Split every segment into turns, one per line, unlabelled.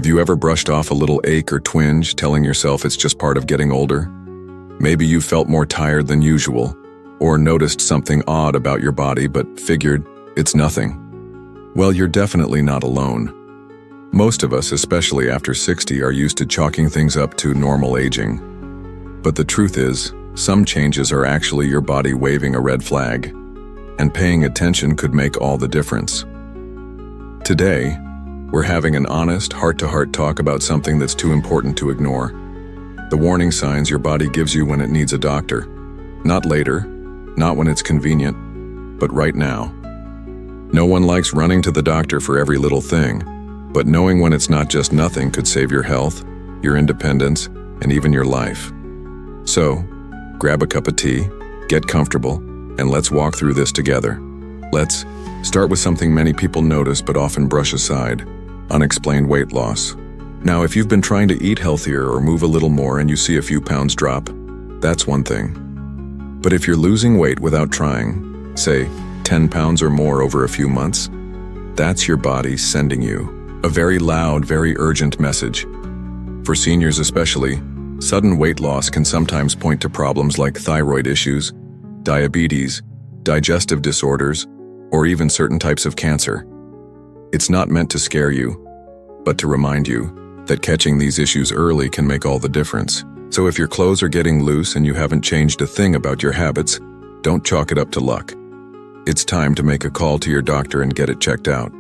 Have you ever brushed off a little ache or twinge, telling yourself it's just part of getting older? Maybe you felt more tired than usual, or noticed something odd about your body but figured it's nothing. Well, you're definitely not alone. Most of us, especially after 60, are used to chalking things up to normal aging. But the truth is, some changes are actually your body waving a red flag, and paying attention could make all the difference. Today, we're having an honest, heart-to-heart talk about something that's too important to ignore. The warning signs your body gives you when it needs a doctor. Not later, not when it's convenient, but right now. No one likes running to the doctor for every little thing, but knowing when it's not just nothing could save your health, your independence, and even your life. So, grab a cup of tea, get comfortable, and let's walk through this together. Let's start with something many people notice but often brush aside: unexplained weight loss. Now, if you've been trying to eat healthier or move a little more and you see a few pounds drop, that's one thing. But if you're losing weight without trying, say 10 pounds or more over a few months, that's your body sending you a very loud, very urgent message. For seniors especially, sudden weight loss can sometimes point to problems like thyroid issues, diabetes, digestive disorders, or even certain types of cancer. It's not meant to scare you, but to remind you that catching these issues early can make all the difference. So if your clothes are getting loose and you haven't changed a thing about your habits, don't chalk it up to luck. It's time to make a call to your doctor and get it checked out.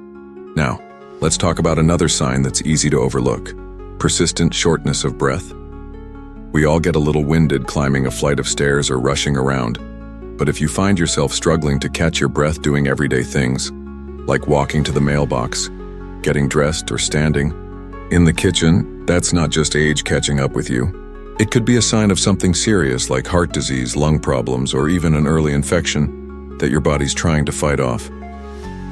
Now, let's talk about another sign that's easy to overlook: persistent shortness of breath. We all get a little winded climbing a flight of stairs or rushing around, but if you find yourself struggling to catch your breath doing everyday things, like walking to the mailbox, getting dressed, or standing in the kitchen, that's not just age catching up with you. It could be a sign of something serious like heart disease, lung problems, or even an early infection that your body's trying to fight off.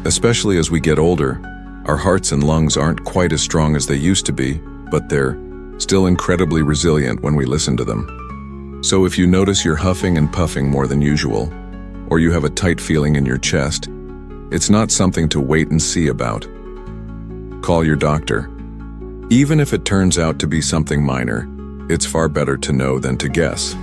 Especially as we get older, our hearts and lungs aren't quite as strong as they used to be, but they're still incredibly resilient when we listen to them. So if you notice you're huffing and puffing more than usual, or you have a tight feeling in your chest, it's not something to wait and see about. Call your doctor. Even if it turns out to be something minor, it's far better to know than to guess.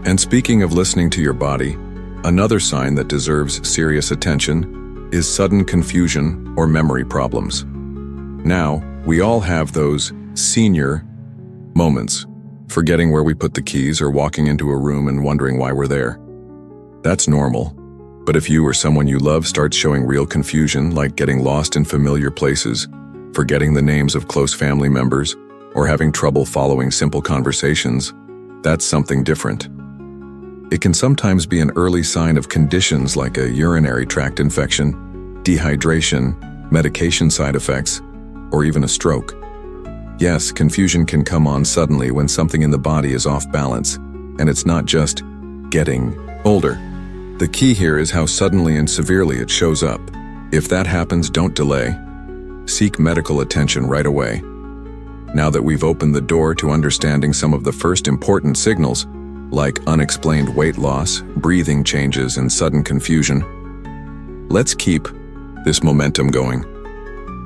And speaking of listening to your body, another sign that deserves serious attention is sudden confusion or memory problems. Now, we all have those senior moments, forgetting where we put the keys or walking into a room and wondering why we're there. That's normal. But if you or someone you love starts showing real confusion, like getting lost in familiar places, forgetting the names of close family members, or having trouble following simple conversations, that's something different. It can sometimes be an early sign of conditions like a urinary tract infection, dehydration, medication side effects, or even a stroke. Yes, confusion can come on suddenly when something in the body is off balance, and it's not just getting older. The key here is how suddenly and severely it shows up. If that happens, don't delay. Seek medical attention right away. Now that we've opened the door to understanding some of the first important signals, like unexplained weight loss, breathing changes, and sudden confusion, let's keep this momentum going.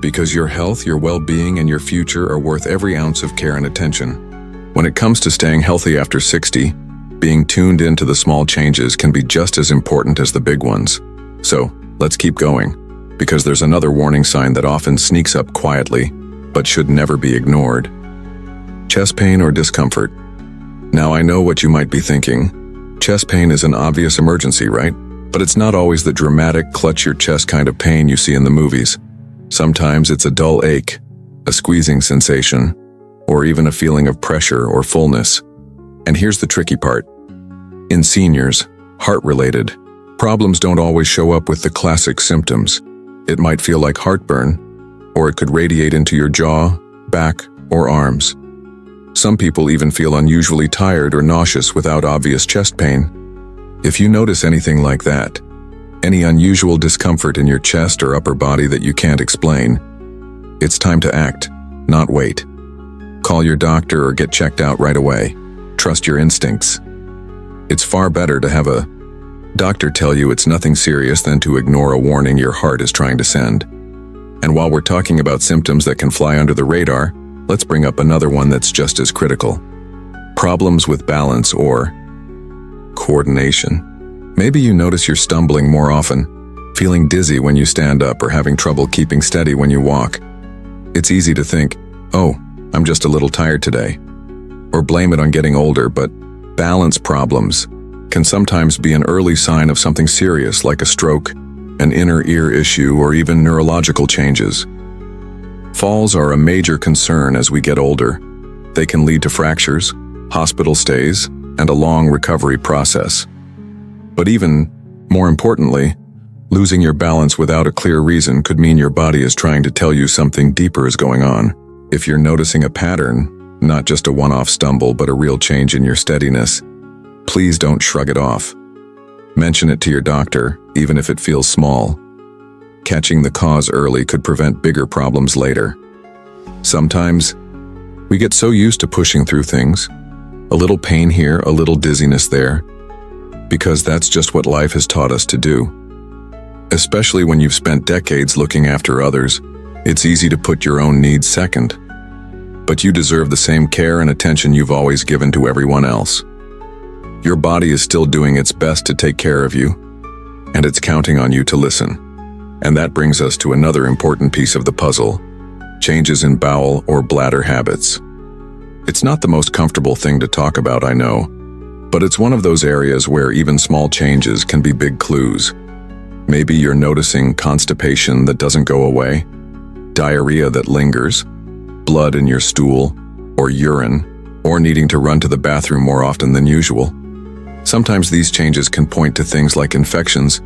Because your health, your well-being, and your future are worth every ounce of care and attention. When it comes to staying healthy after 60, being tuned into the small changes can be just as important as the big ones. So, let's keep going, because there's another warning sign that often sneaks up quietly, but should never be ignored. Chest pain or discomfort. Now, I know what you might be thinking. Chest pain is an obvious emergency, right? But it's not always the dramatic, clutch your chest kind of pain you see in the movies. Sometimes it's a dull ache, a squeezing sensation, or even a feeling of pressure or fullness. And here's the tricky part. In seniors, heart-related problems don't always show up with the classic symptoms. It might feel like heartburn, or it could radiate into your jaw, back, or arms. Some people even feel unusually tired or nauseous without obvious chest pain. If you notice anything like that, any unusual discomfort in your chest or upper body that you can't explain, it's time to act, not wait. Call your doctor or get checked out right away. Trust your instincts. It's far better to have a doctor tell you it's nothing serious than to ignore a warning your heart is trying to send. And while we're talking about symptoms that can fly under the radar, let's bring up another one that's just as critical. Problems with balance or coordination. Maybe you notice you're stumbling more often, feeling dizzy when you stand up or having trouble keeping steady when you walk. It's easy to think, oh, I'm just a little tired today, or blame it on getting older, but balance problems can sometimes be an early sign of something serious like a stroke, an inner ear issue, or even neurological changes. Falls are a major concern as we get older. They can lead to fractures, hospital stays, and a long recovery process. But even more importantly, losing your balance without a clear reason could mean your body is trying to tell you something deeper is going on. If you're noticing a pattern, not just a one-off stumble but a real change in your steadiness, please don't shrug it off. Mention it to your doctor, even if it feels small. Catching the cause early could prevent bigger problems later. Sometimes, we get so used to pushing through things, a little pain here, a little dizziness there, because that's just what life has taught us to do. Especially when you've spent decades looking after others, it's easy to put your own needs second. But you deserve the same care and attention you've always given to everyone else. Your body is still doing its best to take care of you, and it's counting on you to listen. And that brings us to another important piece of the puzzle: changes in bowel or bladder habits. It's not the most comfortable thing to talk about, I know, but it's one of those areas where even small changes can be big clues. Maybe you're noticing constipation that doesn't go away, diarrhea that lingers, blood in your stool or urine, or needing to run to the bathroom more often than usual. Sometimes these changes can point to things like infections,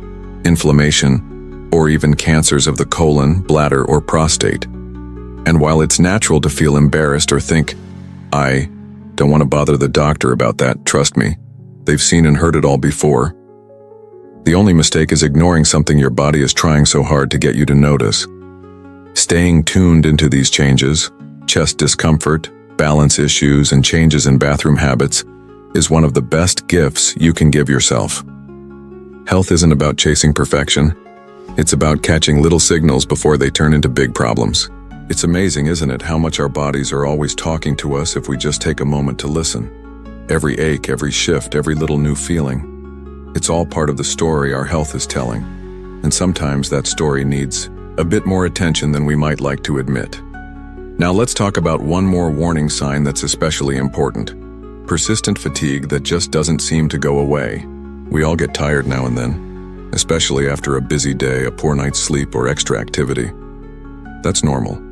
inflammation, or even cancers of the colon, bladder, or prostate. And while it's natural to feel embarrassed or think, I don't want to bother the doctor about that, trust me, they've seen and heard it all before. The only mistake is ignoring something your body is trying so hard to get you to notice. Staying tuned into these changes, chest discomfort, balance issues, and changes in bathroom habits is one of the best gifts you can give yourself. Health isn't about chasing perfection. It's about catching little signals before they turn into big problems. It's amazing, isn't it, how much our bodies are always talking to us if we just take a moment to listen. Every ache, every shift, every little new feeling. It's all part of the story our health is telling. And sometimes that story needs a bit more attention than we might like to admit. Now let's talk about one more warning sign that's especially important. Persistent fatigue that just doesn't seem to go away. We all get tired now and then, especially after a busy day, a poor night's sleep, or extra activity. That's normal.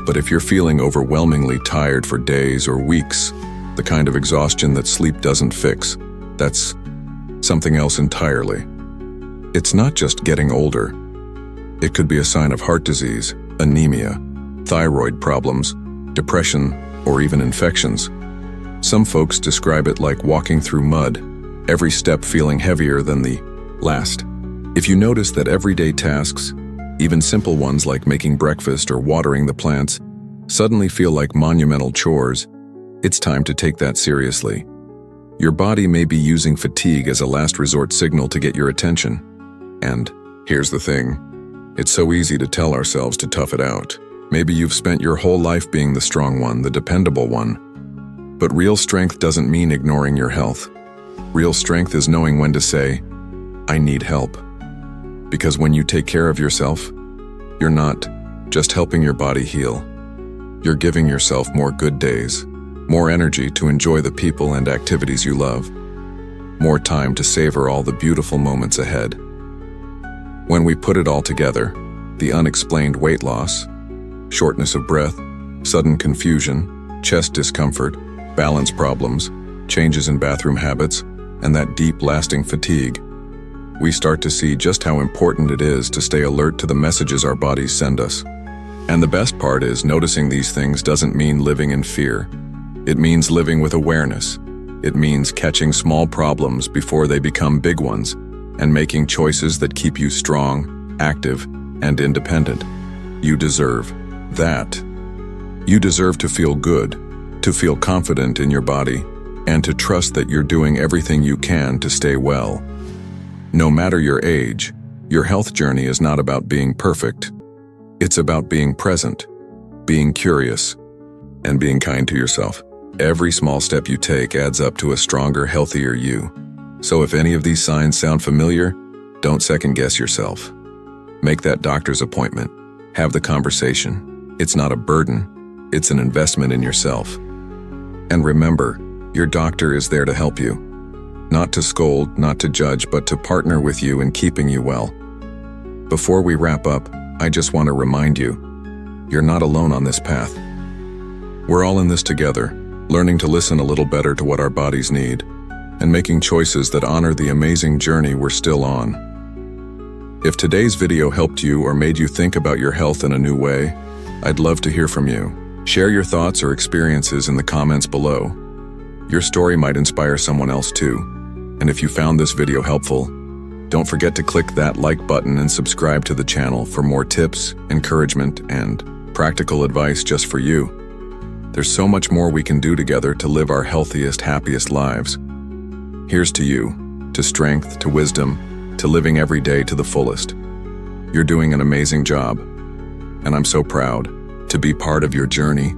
But if you're feeling overwhelmingly tired for days or weeks, the kind of exhaustion that sleep doesn't fix, that's something else entirely. It's not just getting older. It could be a sign of heart disease, anemia, thyroid problems, depression, or even infections. Some folks describe it like walking through mud, every step feeling heavier than the last. If you notice that everyday tasks, even simple ones like making breakfast or watering the plants, suddenly feel like monumental chores, it's time to take that seriously. Your body may be using fatigue as a last resort signal to get your attention. And here's the thing, it's so easy to tell ourselves to tough it out. Maybe you've spent your whole life being the strong one, the dependable one. But real strength doesn't mean ignoring your health. Real strength is knowing when to say, I need help. Because when you take care of yourself, you're not just helping your body heal. You're giving yourself more good days, more energy to enjoy the people and activities you love, more time to savor all the beautiful moments ahead. When we put it all together, the unexplained weight loss, shortness of breath, sudden confusion, chest discomfort, balance problems, changes in bathroom habits, and that deep, lasting fatigue, we start to see just how important it is to stay alert to the messages our bodies send us. And the best part is, noticing these things doesn't mean living in fear. It means living with awareness. It means catching small problems before they become big ones, and making choices that keep you strong, active, and independent. You deserve that. You deserve to feel good, to feel confident in your body, and to trust that you're doing everything you can to stay well. No matter your age, your health journey is not about being perfect. It's about being present, being curious, and being kind to yourself. Every small step you take adds up to a stronger, healthier you. So if any of these signs sound familiar, don't second-guess yourself. Make that doctor's appointment. Have the conversation. It's not a burden, it's an investment in yourself. And remember, your doctor is there to help you. Not to scold, not to judge, but to partner with you in keeping you well. Before we wrap up, I just want to remind you, you're not alone on this path. We're all in this together, learning to listen a little better to what our bodies need, and making choices that honor the amazing journey we're still on. If today's video helped you or made you think about your health in a new way, I'd love to hear from you. Share your thoughts or experiences in the comments below. Your story might inspire someone else too. And if you found this video helpful, don't forget to click that like button and subscribe to the channel for more tips, encouragement, and practical advice just for you. There's so much more we can do together to live our healthiest, happiest lives. Here's to you, to strength, to wisdom, to living every day to the fullest. You're doing an amazing job, and I'm so proud to be part of your journey